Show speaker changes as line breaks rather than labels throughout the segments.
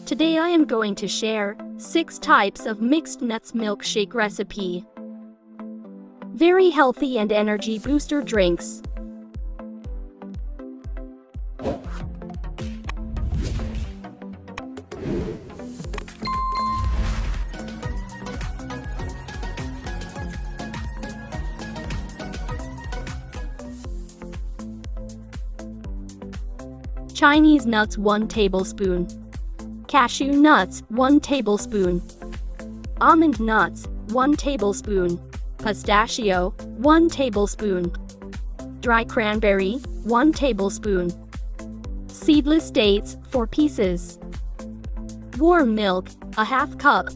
Today I am going to share 6 types of mixed nuts milkshake recipe. Very healthy and energy booster drinks. Chinese nuts 1 tablespoon. Cashew nuts 1 tablespoon. Almond nuts 1 tablespoon. Pistachio 1 tablespoon. Dry cranberry 1 tablespoon. Seedless dates 4 pieces. Warm milk ½ cup.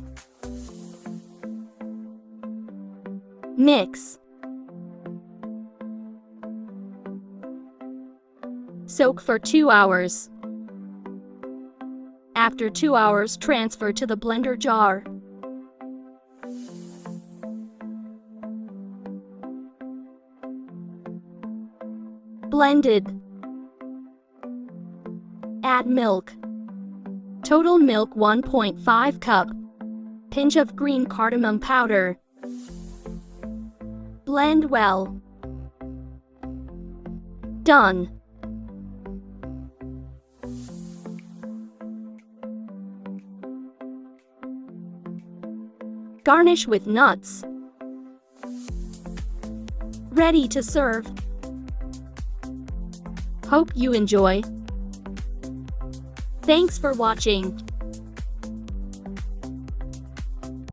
Mix. Soak for 2 hours. After 2 hours, transfer to the blender jar. Blended. Add milk. Total milk 1.5 cup. Pinch of green cardamom powder. Blend well. Done. Garnish with nuts. Ready to serve. Hope you enjoy. Thanks for watching.